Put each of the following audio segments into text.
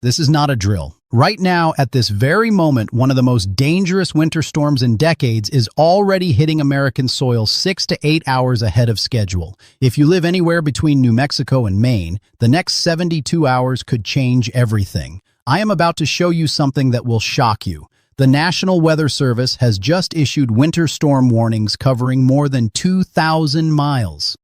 This is not a drill. Right now, at this very moment, one of the most dangerous winter storms in decades is already hitting American soil 6 to 8 hours ahead of schedule. If you live anywhere between New Mexico and Maine, the next 72 hours could change everything. I am about to show you something that will shock you. The National Weather Service has just issued winter storm warnings covering more than 2,000 miles.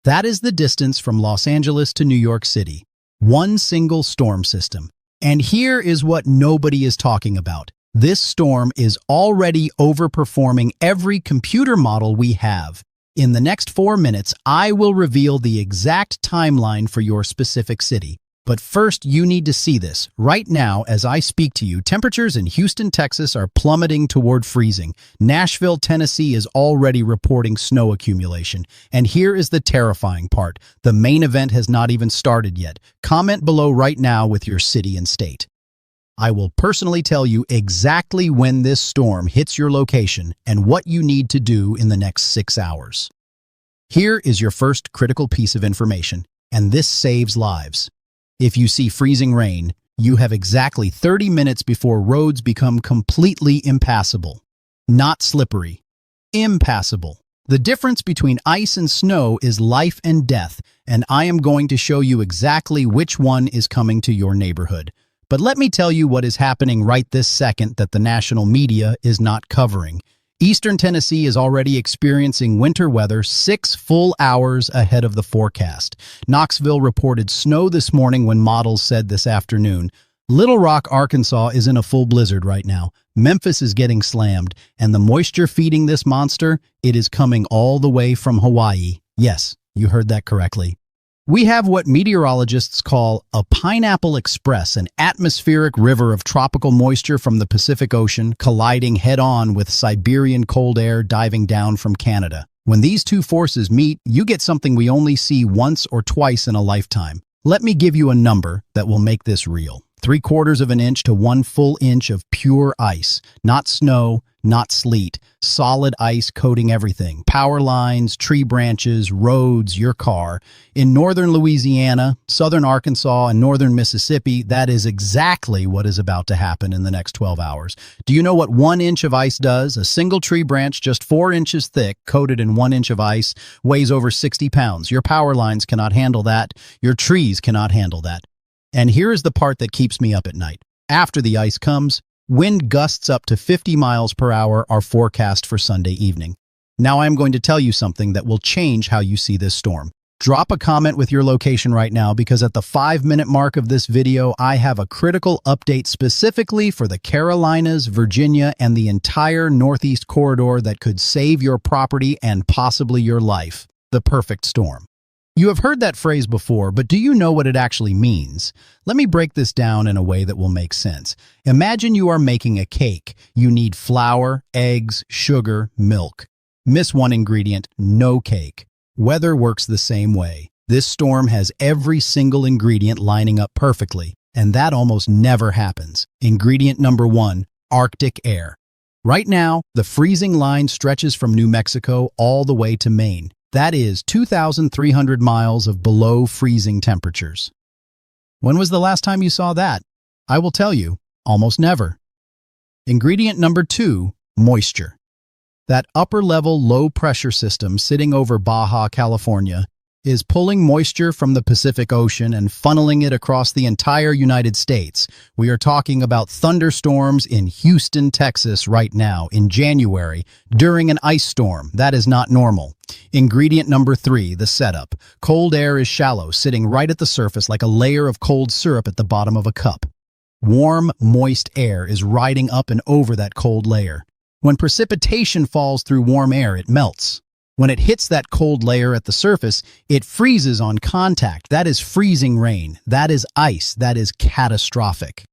That is the distance from Los Angeles to New York City. One single storm system. And here is what nobody is talking about. This storm is already overperforming every computer model we have. In the next 4 minutes, I will reveal the exact timeline for your specific city. But first, you need to see this. Right now, as I speak to you, temperatures in Houston, Texas are plummeting toward freezing. Nashville, Tennessee is already reporting snow accumulation. And here is the terrifying part. The main event has not even started yet. Comment below right now with your city and state. I will personally tell you exactly when this storm hits your location and what you need to do in the next 6 hours. Here is your first critical piece of information, and this saves lives. If you see freezing rain, you have exactly 30 minutes before roads become completely impassable. Not slippery. Impassable. The difference between ice and snow is life and death, and I am going to show you exactly which one is coming to your neighborhood. But let me tell you what is happening right this second that the national media is not covering. Eastern Tennessee is already experiencing winter weather 6 full hours ahead of the forecast. Knoxville reported snow this morning when models said this afternoon. Little Rock, Arkansas is in a full blizzard right now. Memphis is getting slammed, and the moisture feeding this monster, it is coming all the way from Hawaii. Yes, you heard that correctly. We have what meteorologists call a pineapple express, an atmospheric river of tropical moisture from the Pacific Ocean colliding head-on with Siberian cold air diving down from Canada. When these two forces meet, you get something we only see once or twice in a lifetime. Let me give you a number that will make this real. 3/4 of an inch to 1 full inch of pure ice. Not snow, not sleet. Solid ice coating everything. Power lines, tree branches, roads, your car. In northern Louisiana, southern Arkansas, and northern Mississippi, that is exactly what is about to happen in the next 12 hours. Do you know what 1 inch of ice does? A single tree branch just 4 inches thick, coated in 1 inch of ice, weighs over 60 pounds. Your power lines cannot handle that. Your trees cannot handle that. And here is the part that keeps me up at night. After the ice comes, wind gusts up to 50 miles per hour are forecast for Sunday evening. Now I'm going to tell you something that will change how you see this storm. Drop a comment with your location right now, because at the 5-minute mark of this video, I have a critical update specifically for the Carolinas, Virginia, and the entire Northeast corridor that could save your property and possibly your life. The perfect storm. You have heard that phrase before, but do you know what it actually means? Let me break this down in a way that will make sense. Imagine you are making a cake. You need flour, eggs, sugar, milk. Miss one ingredient, no cake. Weather works the same way. This storm has every single ingredient lining up perfectly, and that almost never happens. Ingredient number 1, Arctic air. Right now, the freezing line stretches from New Mexico all the way to Maine. That is 2,300 miles of below freezing temperatures. When was the last time you saw that? I will tell you, almost never. Ingredient number 2, moisture. That upper-level low-pressure system sitting over Baja, California, is pulling moisture from the Pacific Ocean and funneling it across the entire United States. We are talking about thunderstorms in Houston, Texas right now in January during an ice storm. That is not normal. Ingredient number 3, the setup. Cold air is shallow, sitting right at the surface like a layer of cold syrup at the bottom of a cup. Warm, moist air is riding up and over that cold layer. When precipitation falls through warm air, it melts. When it hits that cold layer at the surface, it freezes on contact. That is freezing rain. That is ice. That is catastrophic.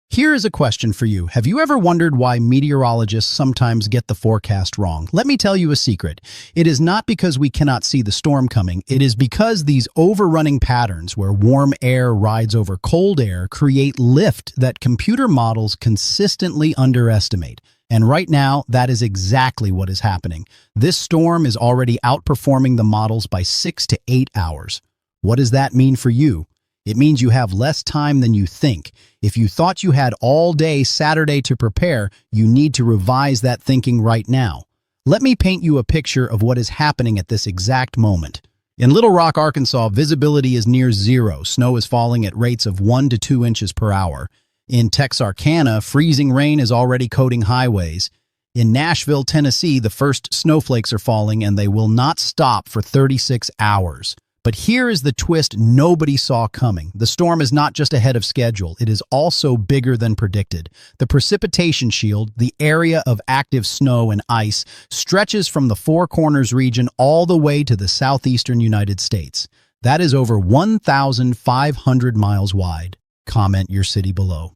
Here is a question for you. Have you ever wondered why meteorologists sometimes get the forecast wrong? Let me tell you a secret. It is not because we cannot see the storm coming. It is because these overrunning patterns where warm air rides over cold air create lift that computer models consistently underestimate. And right now, that is exactly what is happening. This storm is already outperforming the models by 6 to 8 hours. What does that mean for you? It means you have less time than you think. If you thought you had all day Saturday to prepare, you need to revise that thinking right now. Let me paint you a picture of what is happening at this exact moment. In Little Rock, Arkansas, visibility is near zero. Snow is falling at rates of 1 to 2 inches per hour. In Texarkana, freezing rain is already coating highways. In Nashville, Tennessee, the first snowflakes are falling and they will not stop for 36 hours. But here is the twist nobody saw coming. The storm is not just ahead of schedule, it is also bigger than predicted. The precipitation shield, the area of active snow and ice, stretches from the Four Corners region all the way to the southeastern United States. That is over 1,500 miles wide. Comment your city below.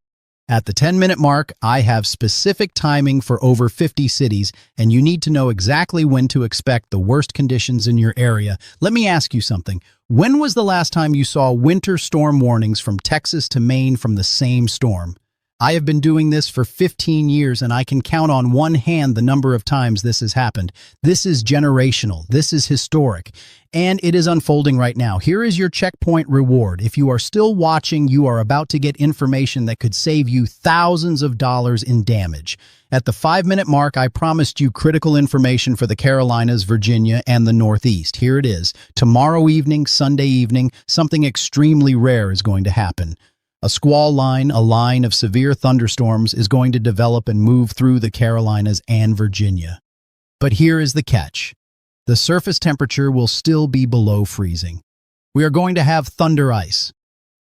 At the 10-minute mark, I have specific timing for over 50 cities, and you need to know exactly when to expect the worst conditions in your area. Let me ask you something. When was the last time you saw winter storm warnings from Texas to Maine from the same storm? I have been doing this for 15 years, and I can count on one hand the number of times this has happened. This is generational. This is historic. And it is unfolding right now. Here is your checkpoint reward. If you are still watching, you are about to get information that could save you thousands of dollars in damage. At the 5-minute mark, I promised you critical information for the Carolinas, Virginia, and the Northeast. Here it is. Tomorrow evening, Sunday evening, something extremely rare is going to happen. A squall line, a line of severe thunderstorms, is going to develop and move through the Carolinas and Virginia. But here is the catch. The surface temperature will still be below freezing. We are going to have thunder ice.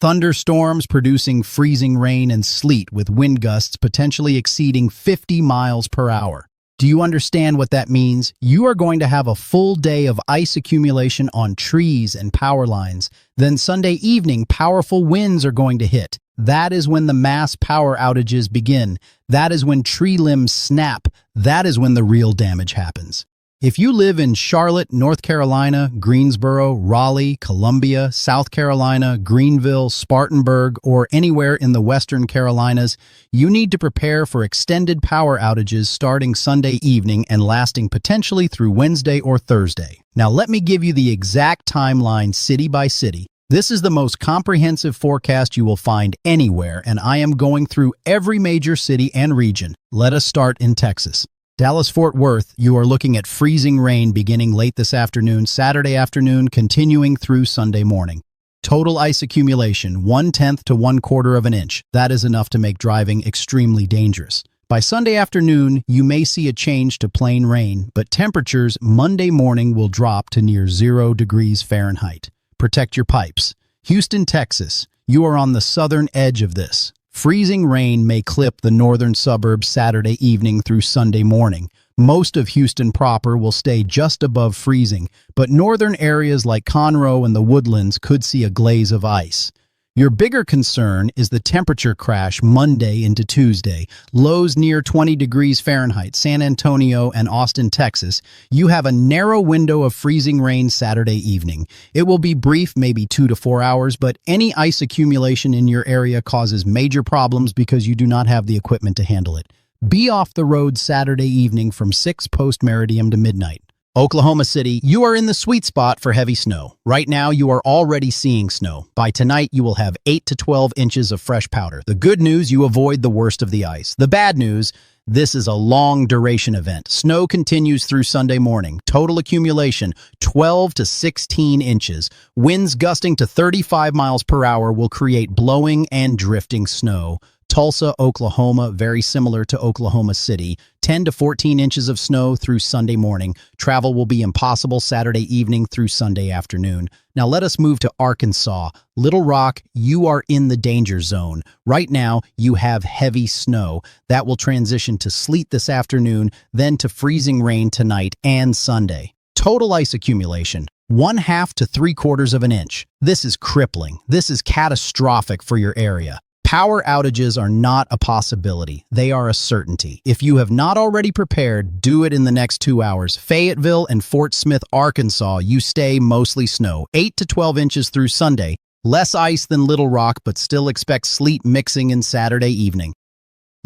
Thunderstorms producing freezing rain and sleet with wind gusts potentially exceeding 50 miles per hour. Do you understand what that means? You are going to have a full day of ice accumulation on trees and power lines. Then Sunday evening, powerful winds are going to hit. That is when the mass power outages begin. That is when tree limbs snap. That is when the real damage happens. If you live in Charlotte, North Carolina, Greensboro, Raleigh, Columbia, South Carolina, Greenville, Spartanburg, or anywhere in the Western Carolinas, you need to prepare for extended power outages starting Sunday evening and lasting potentially through Wednesday or Thursday. Now let me give you the exact timeline city by city. This is the most comprehensive forecast you will find anywhere, and I am going through every major city and region. Let us start in Texas. Dallas-Fort Worth, you are looking at freezing rain beginning late this afternoon, Saturday afternoon, continuing through Sunday morning. Total ice accumulation, 1/10 to 1/4 of an inch. That is enough to make driving extremely dangerous. By Sunday afternoon, you may see a change to plain rain, but temperatures Monday morning will drop to near 0 degrees Fahrenheit. Protect your pipes. Houston, Texas, you are on the southern edge of this. Freezing rain may clip the northern suburbs Saturday evening through Sunday morning. Most of Houston proper will stay just above freezing, but northern areas like Conroe and the Woodlands could see a glaze of ice. Your bigger concern is the temperature crash Monday into Tuesday. Lows near 20 degrees Fahrenheit, San Antonio and Austin, Texas. You have a narrow window of freezing rain Saturday evening. It will be brief, maybe 2 to 4 hours, but any ice accumulation in your area causes major problems because you do not have the equipment to handle it. Be off the road Saturday evening from 6 post-meridium to midnight. Oklahoma City, you are in the sweet spot for heavy snow. Right now, you are already seeing snow. By tonight, you will have 8 to 12 inches of fresh powder. The good news, you avoid the worst of the ice. The bad news, this is a long-duration event. Snow continues through Sunday morning. Total accumulation, 12 to 16 inches. Winds gusting to 35 miles per hour will create blowing and drifting snow. Tulsa, Oklahoma, very similar to Oklahoma City. 10 to 14 inches of snow through Sunday morning. Travel will be impossible Saturday evening through Sunday afternoon. Now let us move to Arkansas. Little Rock, you are in the danger zone. Right now, you have heavy snow. That will transition to sleet this afternoon, then to freezing rain tonight and Sunday. Total ice accumulation, 1/2 to 3/4 of an inch. This is crippling. This is catastrophic for your area. Power outages are not a possibility. They are a certainty. If you have not already prepared, do it in the next 2 hours. Fayetteville and Fort Smith, Arkansas, you stay mostly snow. 8 to 12 inches through Sunday. Less ice than Little Rock, but still expect sleet mixing in Saturday evening.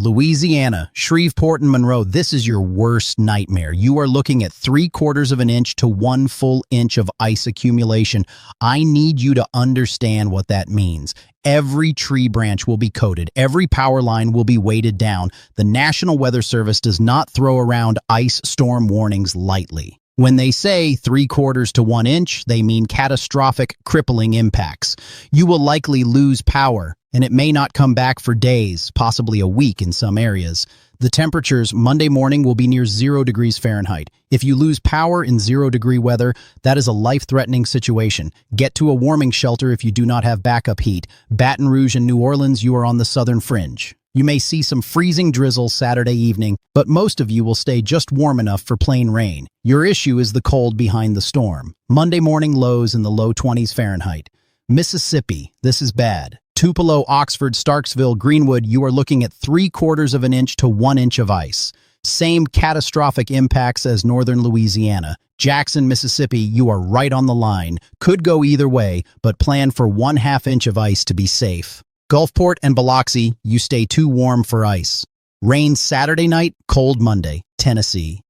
Louisiana, Shreveport and Monroe, this is your worst nightmare. You are looking at 3/4 of an inch to 1 full inch of ice accumulation. I need you to understand what that means. Every tree branch will be coated. Every power line will be weighted down. The National Weather Service does not throw around ice storm warnings lightly. When they say 3/4 to 1 inch, they mean catastrophic, crippling impacts. You will likely lose power, and it may not come back for days, possibly a week in some areas. The temperatures Monday morning will be near 0 degrees Fahrenheit. If you lose power in 0-degree weather, that is a life-threatening situation. Get to a warming shelter if you do not have backup heat. Baton Rouge and New Orleans, you are on the southern fringe. You may see some freezing drizzle Saturday evening, but most of you will stay just warm enough for plain rain. Your issue is the cold behind the storm. Monday morning lows in the low 20s Fahrenheit. Mississippi, this is bad. Tupelo, Oxford, Starksville, Greenwood, you are looking at 3/4 of an inch to 1 inch of ice. Same catastrophic impacts as northern Louisiana. Jackson, Mississippi, you are right on the line. Could go either way, but plan for 1/2 inch of ice to be safe. Gulfport and Biloxi, you stay too warm for ice. Rain Saturday night, cold Monday, Tennessee.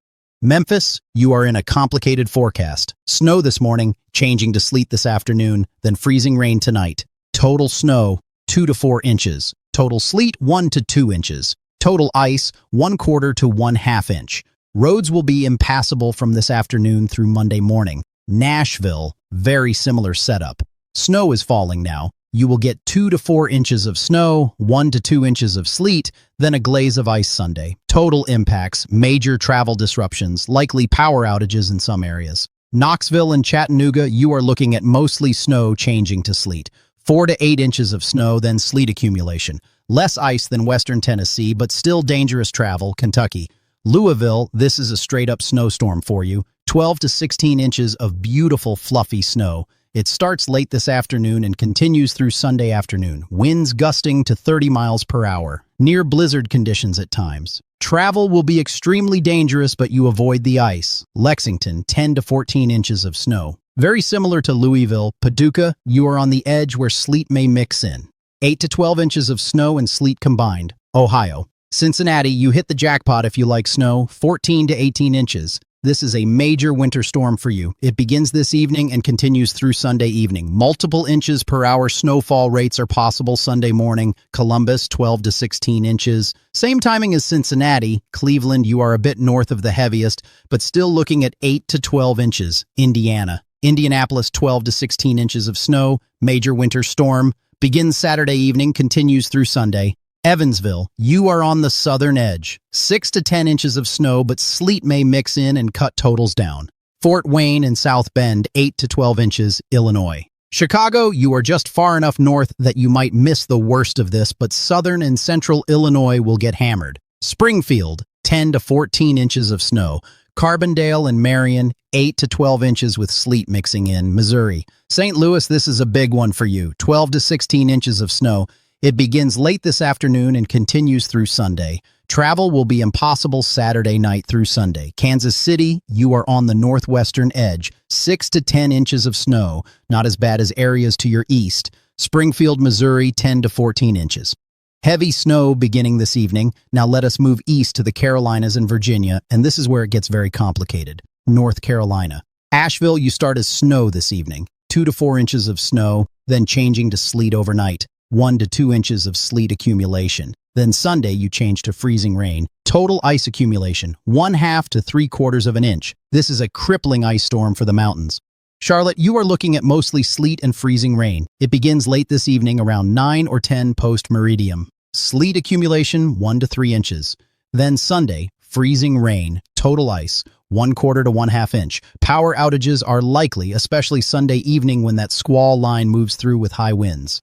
Memphis, you are in a complicated forecast. Snow this morning, changing to sleet this afternoon, then freezing rain tonight. Total snow, 2 to 4 inches. Total sleet, 1 to 2 inches. Total ice, 1/4 to 1/2 inch. Roads will be impassable from this afternoon through Monday morning. Nashville, very similar setup. Snow is falling now. You will get 2 to 4 inches of snow, 1 to 2 inches of sleet, then a glaze of ice Sunday. Total impacts, major travel disruptions, likely power outages in some areas. Knoxville and Chattanooga, you are looking at mostly snow changing to sleet. 4 to 8 inches of snow, then sleet accumulation. Less ice than western Tennessee, but still dangerous travel, Kentucky. Louisville, this is a straight-up snowstorm for you. 12 to 16 inches of beautiful, fluffy snow. It starts late this afternoon and continues through Sunday afternoon. Winds gusting to 30 miles per hour. Near blizzard conditions at times. Travel will be extremely dangerous, but you avoid the ice. Lexington, 10 to 14 inches of snow. Very similar to Louisville, Paducah, you are on the edge where sleet may mix in. 8 to 12 inches of snow and sleet combined. Ohio. Cincinnati, you hit the jackpot if you like snow. 14 to 18 inches. This is a major winter storm for you. It begins this evening and continues through Sunday evening. Multiple inches per hour snowfall rates are possible Sunday morning. Columbus, 12 to 16 inches. Same timing as Cincinnati. Cleveland, you are a bit north of the heaviest, but still looking at 8 to 12 inches. Indiana. Indianapolis, 12 to 16 inches of snow. Major winter storm. Begins Saturday evening, continues through Sunday. Evansville, you are on the southern edge. 6 to 10 inches of snow, but sleet may mix in and cut totals down. Fort Wayne and South Bend, 8 to 12 inches, Illinois. Chicago, you are just far enough north that you might miss the worst of this, but southern and central Illinois will get hammered. Springfield, 10 to 14 inches of snow. Carbondale and Marion, 8 to 12 inches with sleet mixing in. Missouri. St. Louis, this is a big one for you. 12 to 16 inches of snow. It begins late this afternoon and continues through Sunday. Travel will be impossible Saturday night through Sunday. Kansas City, you are on the northwestern edge. 6 to 10 inches of snow, not as bad as areas to your east. Springfield, Missouri, 10 to 14 inches. Heavy snow beginning this evening. Now let us move east to the Carolinas and Virginia, and this is where it gets very complicated. North Carolina. Asheville, you start as snow this evening. 2 to 4 inches of snow, then changing to sleet overnight. 1 to 2 inches of sleet accumulation. Then Sunday, you change to freezing rain. Total ice accumulation, 1/2 to 3/4 of an inch. This is a crippling ice storm for the mountains. Charlotte, you are looking at mostly sleet and freezing rain. It begins late this evening around 9 or 10 post-meridium. Sleet accumulation, 1 to 3 inches. Then Sunday, freezing rain, total ice, 1/4 to 1/2 inch. Power outages are likely, especially Sunday evening when that squall line moves through with high winds.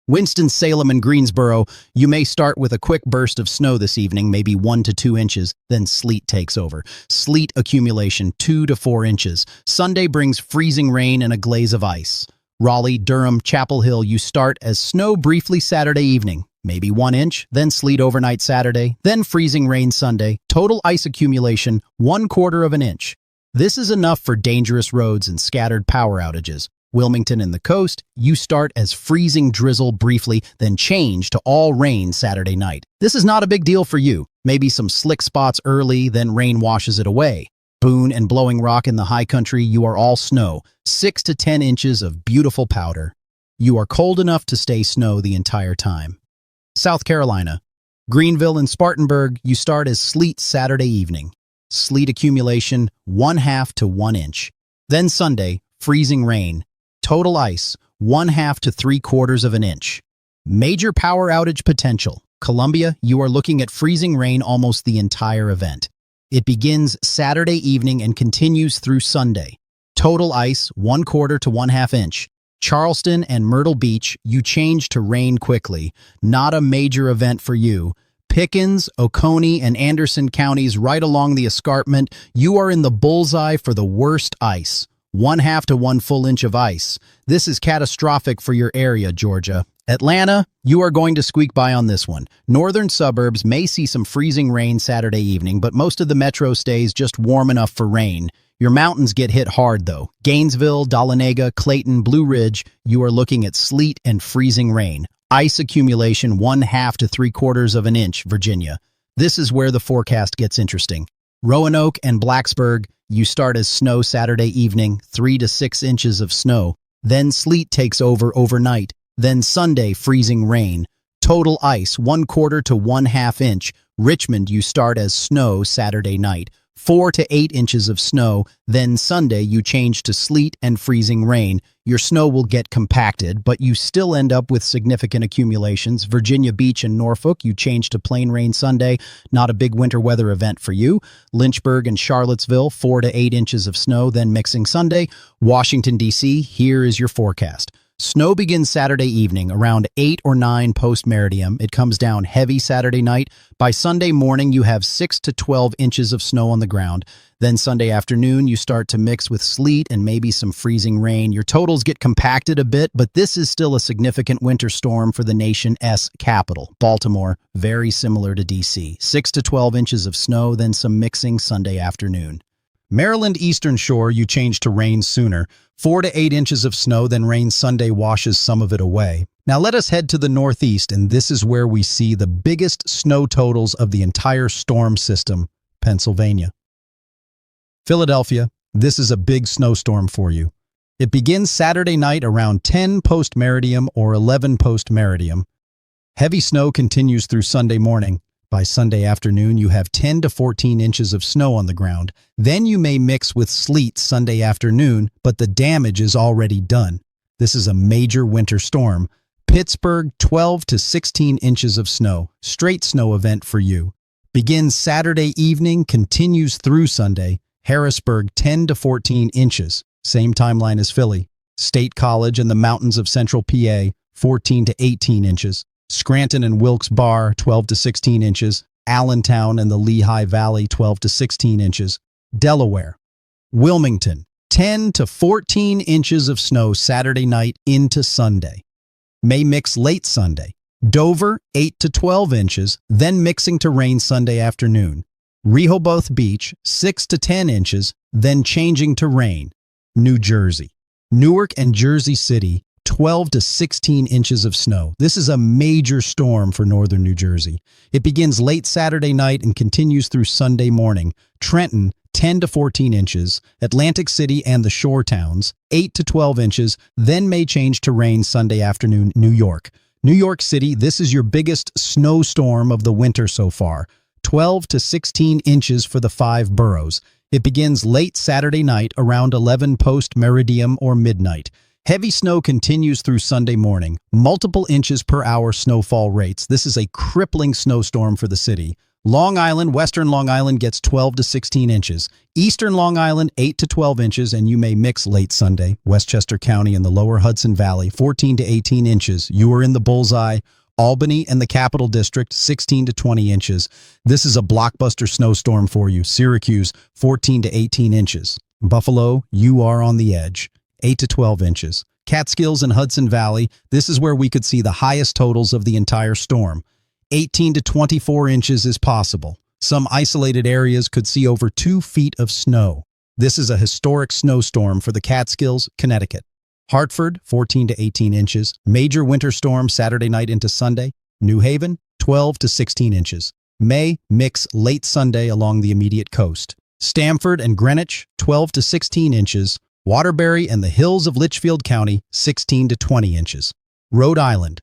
Winston-Salem and Greensboro, you may start with a quick burst of snow this evening, maybe 1 to 2 inches, then sleet takes over. Sleet accumulation, 2 to 4 inches. Sunday brings freezing rain and a glaze of ice. Raleigh, Durham, Chapel Hill, you start as snow briefly Saturday evening, maybe 1 inch, then sleet overnight Saturday, then freezing rain Sunday. Total ice accumulation, 1/4 of an inch. This is enough for dangerous roads and scattered power outages. Wilmington and the coast, you start as freezing drizzle briefly, then change to all rain Saturday night. This is not a big deal for you. Maybe some slick spots early, then rain washes it away. Boone and Blowing Rock in the high country, you are all snow, 6 to 10 inches of beautiful powder. You are cold enough to stay snow the entire time. South Carolina, Greenville and Spartanburg, you start as sleet Saturday evening. Sleet accumulation, 1/2 to 1 inch. Then Sunday, freezing rain. Total ice, 1/2 to 3/4 of an inch. Major power outage potential. Columbia, you are looking at freezing rain almost the entire event. It begins Saturday evening and continues through Sunday. Total ice, 1/4 to 1/2 inch. Charleston and Myrtle Beach, you change to rain quickly. Not a major event for you. Pickens, Oconee, and Anderson counties right along the escarpment, you are in the bullseye for the worst ice. 1/2 to 1 full inch of ice. This is catastrophic for your area, Georgia. Atlanta, you are going to squeak by on this one. Northern suburbs may see some freezing rain Saturday evening, but most of the metro stays just warm enough for rain. Your mountains get hit hard, though. Gainesville, Dahlonega, Clayton, Blue Ridge, you are looking at sleet and freezing rain. Ice accumulation 1/2 to 3/4 of an inch, Virginia. This is where the forecast gets interesting. Roanoke and Blacksburg, you start as snow Saturday evening, 3 to 6 inches of snow. Then sleet takes over overnight. Then Sunday, freezing rain. Total ice, 1/4 to 1/2 inch. Richmond, you start as snow Saturday night. 4 to 8 inches of snow. Then Sunday, you change to sleet and freezing rain. Your snow will get compacted, but you still end up with significant accumulations. Virginia Beach and Norfolk, you change to plain rain Sunday. Not a big winter weather event for you. Lynchburg and Charlottesville, 4 to 8 inches of snow, then mixing Sunday. Washington, D.C., here is your forecast. Snow begins Saturday evening around 8 or 9 post-meridium. It comes down heavy Saturday night. By Sunday morning, you have 6 to 12 inches of snow on the ground. Then Sunday afternoon, you start to mix with sleet and maybe some freezing rain. Your totals get compacted a bit, but this is still a significant winter storm for the nation's capital, Baltimore, very similar to D.C. 6 to 12 inches of snow, then some mixing Sunday afternoon. Maryland Eastern Shore, you change to rain sooner. 4 to 8 inches of snow, then rain Sunday washes some of it away. Now let us head to the Northeast, and this is where we see the biggest snow totals of the entire storm system, Pennsylvania. Philadelphia, this is a big snowstorm for you. It begins Saturday night around 10 post-meridium or 11 post-meridium. Heavy snow continues through Sunday morning. By Sunday afternoon, you have 10 to 14 inches of snow on the ground. Then you may mix with sleet Sunday afternoon, but the damage is already done. This is a major winter storm. Pittsburgh, 12 to 16 inches of snow. Straight snow event for you. Begins Saturday evening, continues through Sunday. Harrisburg, 10 to 14 inches. Same timeline as Philly. State College and the mountains of central PA, 14 to 18 inches. Scranton and Wilkes-Barre, 12 to 16 inches. Allentown and the Lehigh Valley, 12 to 16 inches. Delaware. Wilmington, 10 to 14 inches of snow Saturday night into Sunday. May mix late Sunday. Dover, 8 to 12 inches, then mixing to rain Sunday afternoon. Rehoboth Beach, 6 to 10 inches, then changing to rain. New Jersey. Newark and Jersey City, 12 to 16 inches of snow. This is a major storm for northern New Jersey. It begins late Saturday night and continues through Sunday morning. Trenton, 10 to 14 inches. Atlantic City and the shore towns, 8 to 12 inches, then may change to rain Sunday afternoon. New York. New York City, this is your biggest snowstorm of the winter so far. 12 to 16 inches for the 5 boroughs. It begins late Saturday night around 11 post-meridium or midnight. Heavy snow continues through Sunday morning. Multiple inches per hour snowfall rates. This is a crippling snowstorm for the city. Long Island, western Long Island gets 12 to 16 inches. Eastern Long Island, 8 to 12 inches, and you may mix late Sunday. Westchester County and the lower Hudson Valley, 14 to 18 inches. You are in the bullseye. Albany and the Capital District, 16 to 20 inches. This is a blockbuster snowstorm for you. Syracuse, 14 to 18 inches. Buffalo, you are on the edge. 8 to 12 inches. Catskills and Hudson Valley, this is where we could see the highest totals of the entire storm. 18 to 24 inches is possible. Some isolated areas could see over 2 feet of snow. This is a historic snowstorm for the Catskills, Connecticut. Hartford, 14 to 18 inches. Major winter storm Saturday night into Sunday. New Haven, 12 to 16 inches. May, mix late Sunday along the immediate coast. Stamford and Greenwich, 12 to 16 inches. Waterbury and the hills of Litchfield County, 16 to 20 inches. Rhode Island,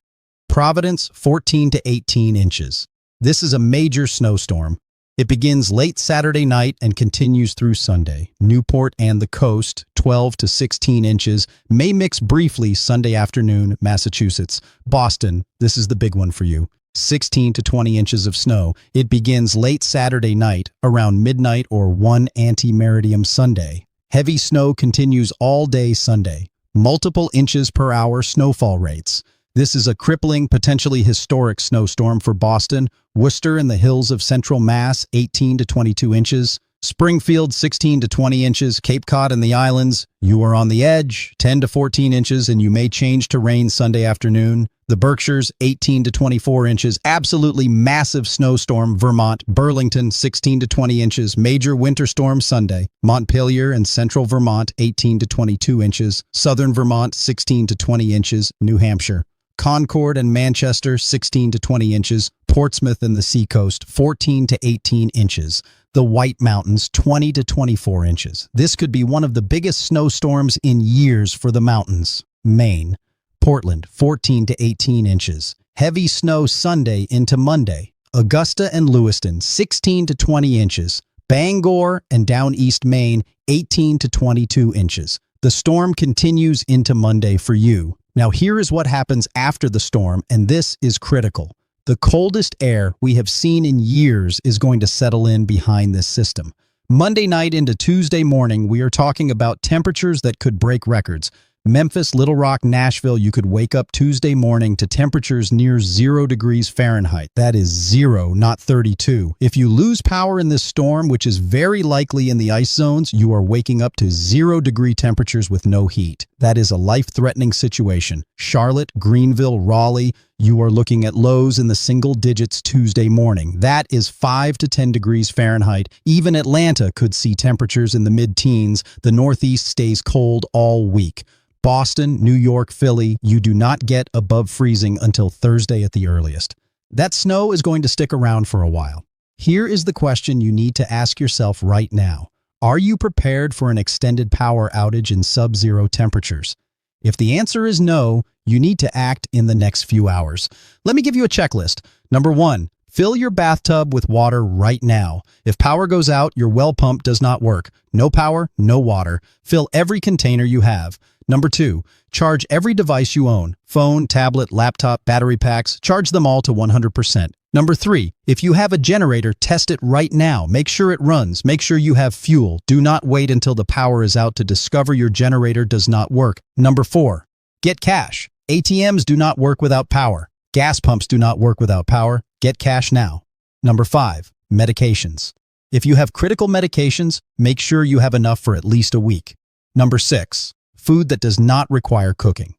Providence, 14 to 18 inches. This is a major snowstorm. It begins late Saturday night and continues through Sunday. Newport and the coast, 12 to 16 inches. May mix briefly Sunday afternoon, Massachusetts. Boston, this is the big one for you. 16 to 20 inches of snow. It begins late Saturday night, around midnight or 1 ante-meridium Sunday. Heavy snow continues all day Sunday. Multiple inches per hour snowfall rates. This is a crippling, potentially historic snowstorm for Boston. Worcester and the hills of central Mass, 18 to 22 inches. Springfield, 16 to 20 inches. Cape Cod and the islands, you are on the edge, 10 to 14 inches, and you may change to rain Sunday afternoon. The Berkshires, 18 to 24 inches. Absolutely massive snowstorm, Vermont. Burlington, 16 to 20 inches. Major winter storm Sunday. Montpelier and central Vermont, 18 to 22 inches. Southern Vermont, 16 to 20 inches. New Hampshire. Concord and Manchester, 16 to 20 inches. Portsmouth and the seacoast, 14 to 18 inches. The White Mountains, 20 to 24 inches. This could be one of the biggest snowstorms in years for the mountains. Maine. Portland, 14 to 18 inches. Heavy snow Sunday into Monday. Augusta and Lewiston, 16 to 20 inches. Bangor and down East Maine, 18 to 22 inches. The storm continues into Monday for you. Now here is what happens after the storm, and this is critical. The coldest air we have seen in years is going to settle in behind this system. Monday night into Tuesday morning, we are talking about temperatures that could break records. Memphis, Little Rock, Nashville, you could wake up Tuesday morning to temperatures near 0 degrees Fahrenheit. That is 0, not 32. If you lose power in this storm, which is very likely in the ice zones, you are waking up to 0-degree temperatures with no heat. That is a life-threatening situation. Charlotte, Greenville, Raleigh, you are looking at lows in the single digits Tuesday morning. That is 5 to 10 degrees Fahrenheit. Even Atlanta could see temperatures in the mid-teens. The Northeast stays cold all week. Boston, New York, Philly, you do not get above freezing until Thursday at the earliest. That snow is going to stick around for a while. Here is the question you need to ask yourself right now. Are you prepared for an extended power outage in sub-zero temperatures? If the answer is no, you need to act in the next few hours. Let me give you a checklist. Number 1, fill your bathtub with water right now. If power goes out, your well pump does not work. No power, no water. Fill every container you have. Number 2, charge every device you own. Phone, tablet, laptop, battery packs. Charge them all to 100%. Number 3, if you have a generator, test it right now. Make sure it runs. Make sure you have fuel. Do not wait until the power is out to discover your generator does not work. Number 4, get cash. ATMs do not work without power. Gas pumps do not work without power. Get cash now. Number 5, medications. If you have critical medications, make sure you have enough for at least a week. Number 6, food that does not require cooking.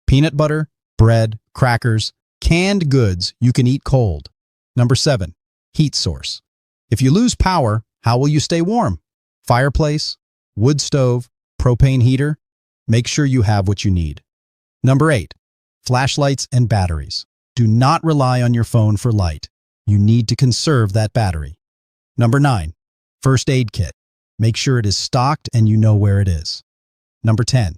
Peanut butter, bread, crackers, canned goods you can eat cold. Number 7, heat source. If you lose power, how will you stay warm? Fireplace, wood stove, propane heater. Make sure you have what you need. Number 8, flashlights and batteries. Do not rely on your phone for light. You need to conserve that battery. Number 9, first aid kit. Make sure it is stocked and you know where it is. Number 10,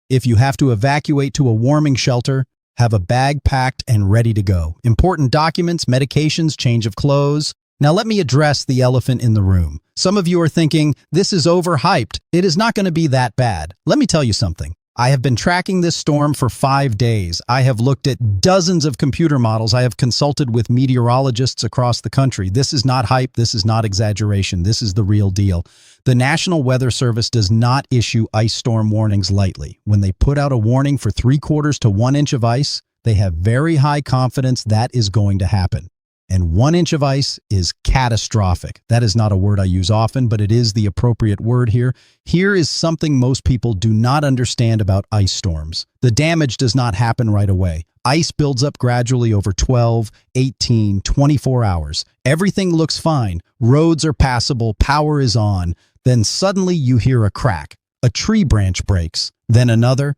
if you have to evacuate to a warming shelter, have a bag packed and ready to go. Important documents, medications, change of clothes. Now let me address the elephant in the room. Some of you are thinking, this is overhyped. It is not going to be that bad. Let me tell you something. I have been tracking this storm for 5 days. I have looked at dozens of computer models. I have consulted with meteorologists across the country. This is not hype. This is not exaggeration. This is the real deal. The National Weather Service does not issue ice storm warnings lightly. When they put out a warning for 3/4 to 1 inch of ice, they have very high confidence that is going to happen. And 1 inch of ice is catastrophic. That is not a word I use often, but it is the appropriate word here. Here is something most people do not understand about ice storms. The damage does not happen right away. Ice builds up gradually over 12, 18, 24 hours. Everything looks fine. Roads are passable. Power is on. Then suddenly you hear a crack. A tree branch breaks. Then another.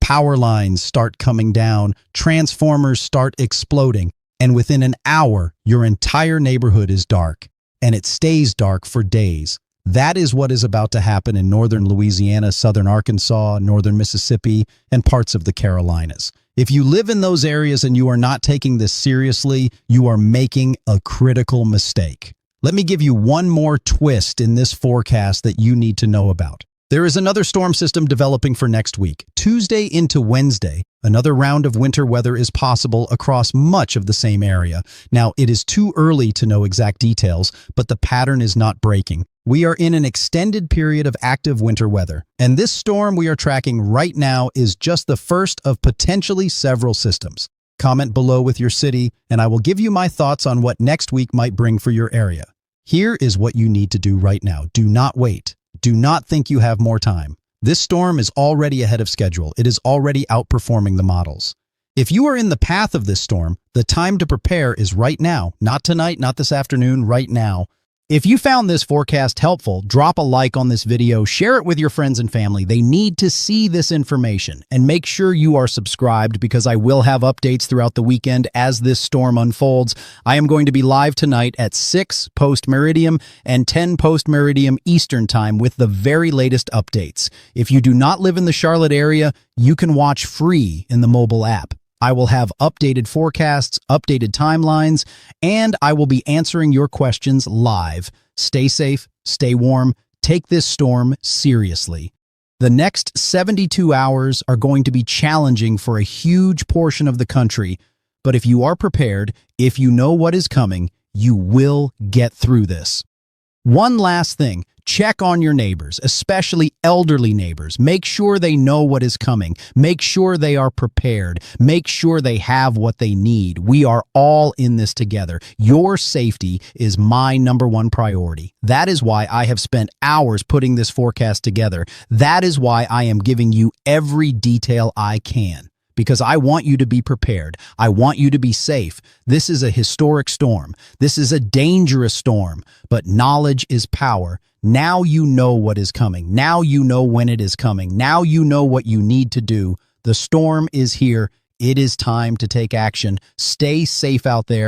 Power lines start coming down, transformers start exploding, and within an hour, your entire neighborhood is dark. And it stays dark for days. That is what is about to happen in northern Louisiana, southern Arkansas, northern Mississippi, and parts of the Carolinas. If you live in those areas and you are not taking this seriously, you are making a critical mistake. Let me give you one more twist in this forecast that you need to know about. There is another storm system developing for next week. Tuesday into Wednesday, another round of winter weather is possible across much of the same area. Now, it is too early to know exact details, but the pattern is not breaking. We are in an extended period of active winter weather, and this storm we are tracking right now is just the first of potentially several systems. Comment below with your city, and I will give you my thoughts on what next week might bring for your area. Here is what you need to do right now. Do not wait. Do not think you have more time. This storm is already ahead of schedule. It is already outperforming the models. If you are in the path of this storm, the time to prepare is right now. Not tonight, not this afternoon, right now. If you found this forecast helpful, drop a like on this video, share it with your friends and family. They need to see this information, and make sure you are subscribed because I will have updates throughout the weekend as this storm unfolds. I am going to be live tonight at 6 post-meridium and 10 post-meridium Eastern Time with the very latest updates. If you do not live in the Charlotte area, you can watch free in the mobile app. I will have updated forecasts, updated timelines, and I will be answering your questions live. Stay safe, stay warm, take this storm seriously. The next 72 hours are going to be challenging for a huge portion of the country, but if you are prepared, if you know what is coming, you will get through this. One last thing. Check on your neighbors, especially elderly neighbors. Make sure they know what is coming. Make sure they are prepared. Make sure they have what they need. We are all in this together. Your safety is my #1 priority. That is why I have spent hours putting this forecast together. That is why I am giving you every detail I can. Because I want you to be prepared. I want you to be safe. This is a historic storm. This is a dangerous storm. But knowledge is power. Now you know what is coming. Now you know when it is coming. Now you know what you need to do. The storm is here. It is time to take action. Stay safe out there.